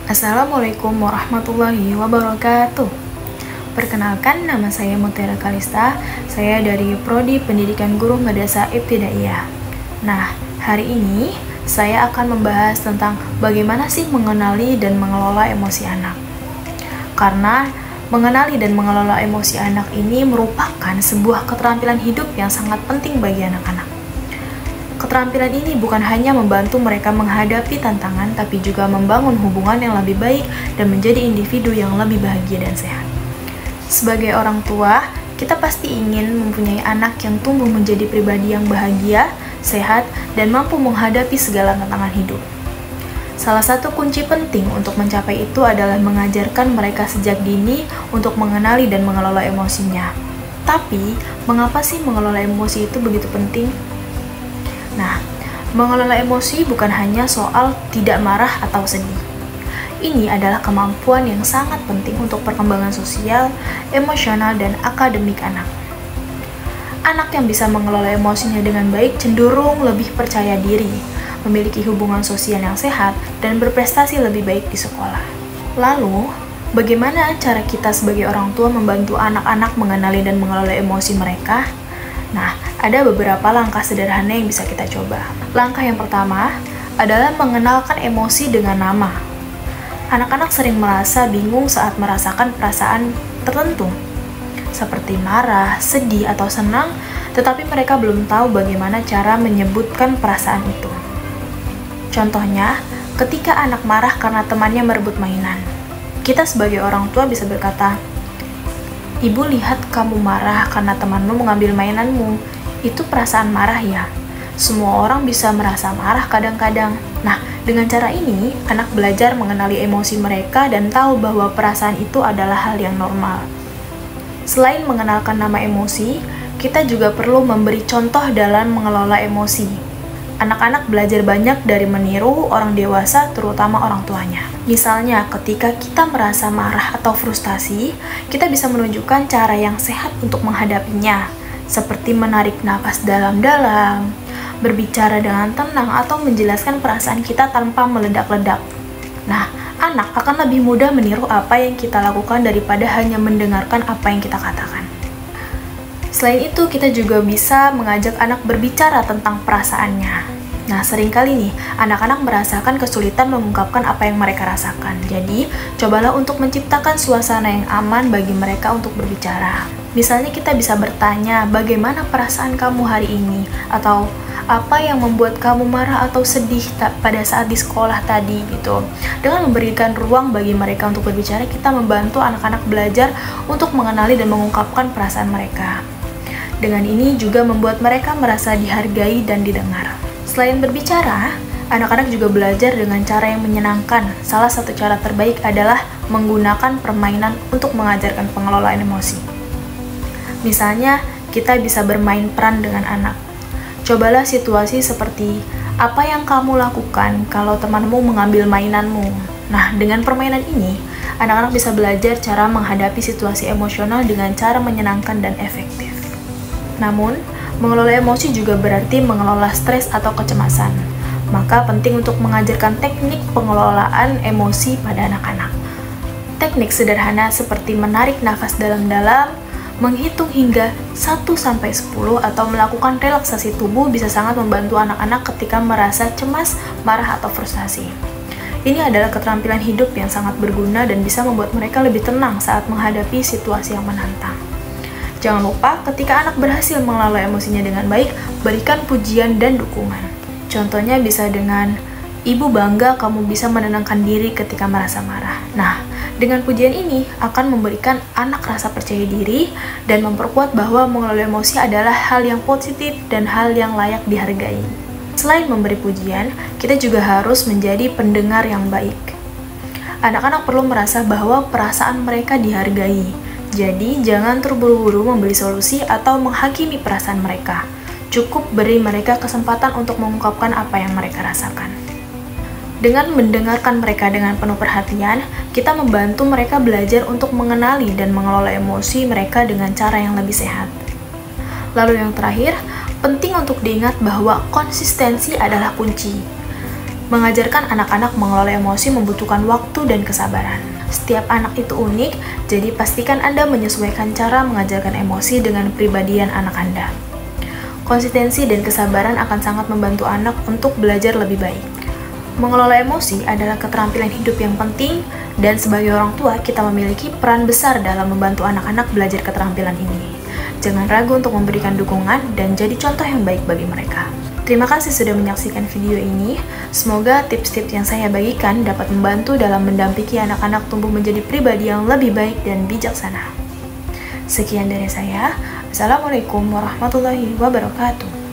Assalamualaikum warahmatullahi wabarakatuh. Perkenalkan, nama saya Mutiara Kalista. Saya dari Prodi Pendidikan Guru Madrasah Ibtidaiyah. Nah, hari ini saya akan membahas tentang bagaimana sih mengenali dan mengelola emosi anak. Karena mengenali dan mengelola emosi anak ini merupakan sebuah keterampilan hidup yang sangat penting bagi anak-anak. Keterampilan ini bukan hanya membantu mereka menghadapi tantangan, tapi juga membangun hubungan yang lebih baik dan menjadi individu yang lebih bahagia dan sehat. Sebagai orang tua, kita pasti ingin mempunyai anak yang tumbuh menjadi pribadi yang bahagia, sehat, dan mampu menghadapi segala tantangan hidup. Salah satu kunci penting untuk mencapai itu adalah mengajarkan mereka sejak dini untuk mengenali dan mengelola emosinya. Tapi, mengapa sih mengelola emosi itu begitu penting? Nah, mengelola emosi bukan hanya soal tidak marah atau sedih. Ini adalah kemampuan yang sangat penting untuk perkembangan sosial, emosional, dan akademik anak. Anak yang bisa mengelola emosinya dengan baik cenderung lebih percaya diri, memiliki hubungan sosial yang sehat, dan berprestasi lebih baik di sekolah. Lalu, bagaimana cara kita sebagai orang tua membantu anak-anak mengenali dan mengelola emosi mereka? Nah, ada beberapa langkah sederhana yang bisa kita coba. Langkah yang pertama adalah mengenalkan emosi dengan nama. Anak-anak sering merasa bingung saat merasakan perasaan tertentu, seperti marah, sedih, atau senang, tetapi mereka belum tahu bagaimana cara menyebutkan perasaan itu. Contohnya, ketika anak marah karena temannya merebut mainan, kita sebagai orang tua bisa berkata, "Ibu lihat kamu marah karena temanmu mengambil mainanmu. Itu perasaan marah ya. Semua orang bisa merasa marah kadang-kadang." Nah, dengan cara ini, anak belajar mengenali emosi mereka dan tahu bahwa perasaan itu adalah hal yang normal. Selain mengenalkan nama emosi, kita juga perlu memberi contoh dalam mengelola emosi. Anak-anak belajar banyak dari meniru orang dewasa, terutama orang tuanya. Misalnya, ketika kita merasa marah atau frustasi, kita bisa menunjukkan cara yang sehat untuk menghadapinya, seperti menarik nafas dalam-dalam, berbicara dengan tenang, atau menjelaskan perasaan kita tanpa meledak-ledak. Nah, anak akan lebih mudah meniru apa yang kita lakukan daripada hanya mendengarkan apa yang kita katakan. Selain itu, kita juga bisa mengajak anak berbicara tentang perasaannya. Nah, seringkali nih, anak-anak merasakan kesulitan mengungkapkan apa yang mereka rasakan. Jadi, cobalah untuk menciptakan suasana yang aman bagi mereka untuk berbicara. Misalnya kita bisa bertanya, bagaimana perasaan kamu hari ini? Atau, apa yang membuat kamu marah atau sedih pada saat di sekolah tadi gitu. Dengan memberikan ruang bagi mereka untuk berbicara, kita membantu anak-anak belajar untuk mengenali dan mengungkapkan perasaan mereka. Dengan ini juga membuat mereka merasa dihargai dan didengar. Selain berbicara, anak-anak juga belajar dengan cara yang menyenangkan. Salah satu cara terbaik adalah menggunakan permainan untuk mengajarkan pengelolaan emosi. Misalnya, kita bisa bermain peran dengan anak. Cobalah situasi seperti, apa yang kamu lakukan kalau temanmu mengambil mainanmu? Nah, dengan permainan ini, anak-anak bisa belajar cara menghadapi situasi emosional dengan cara menyenangkan dan efektif. Namun, mengelola emosi juga berarti mengelola stres atau kecemasan. Maka penting untuk mengajarkan teknik pengelolaan emosi pada anak-anak. Teknik sederhana seperti menarik nafas dalam-dalam, menghitung hingga 1-10 atau melakukan relaksasi tubuh bisa sangat membantu anak-anak ketika merasa cemas, marah, atau frustasi. Ini adalah keterampilan hidup yang sangat berguna dan bisa membuat mereka lebih tenang saat menghadapi situasi yang menantang. Jangan lupa, ketika anak berhasil mengelola emosinya dengan baik, berikan pujian dan dukungan. Contohnya bisa dengan, "Ibu bangga kamu bisa menenangkan diri ketika merasa marah." Nah, dengan pujian ini akan memberikan anak rasa percaya diri dan memperkuat bahwa mengelola emosi adalah hal yang positif dan hal yang layak dihargai. Selain memberi pujian, kita juga harus menjadi pendengar yang baik. Anak-anak perlu merasa bahwa perasaan mereka dihargai. Jadi, jangan terburu-buru memberi solusi atau menghakimi perasaan mereka. Cukup beri mereka kesempatan untuk mengungkapkan apa yang mereka rasakan. Dengan mendengarkan mereka dengan penuh perhatian, kita membantu mereka belajar untuk mengenali dan mengelola emosi mereka dengan cara yang lebih sehat. Lalu yang terakhir, penting untuk diingat bahwa konsistensi adalah kunci. Mengajarkan anak-anak mengelola emosi membutuhkan waktu dan kesabaran. Setiap anak itu unik, jadi pastikan Anda menyesuaikan cara mengajarkan emosi dengan kepribadian anak Anda. Konsistensi dan kesabaran akan sangat membantu anak untuk belajar lebih baik. Mengelola emosi adalah keterampilan hidup yang penting, dan sebagai orang tua kita memiliki peran besar dalam membantu anak-anak belajar keterampilan ini. Jangan ragu untuk memberikan dukungan dan jadi contoh yang baik bagi mereka. Terima kasih sudah menyaksikan video ini. Semoga tips-tips yang saya bagikan dapat membantu dalam mendampingi anak-anak tumbuh menjadi pribadi yang lebih baik dan bijaksana. Sekian dari saya. Assalamualaikum warahmatullahi wabarakatuh.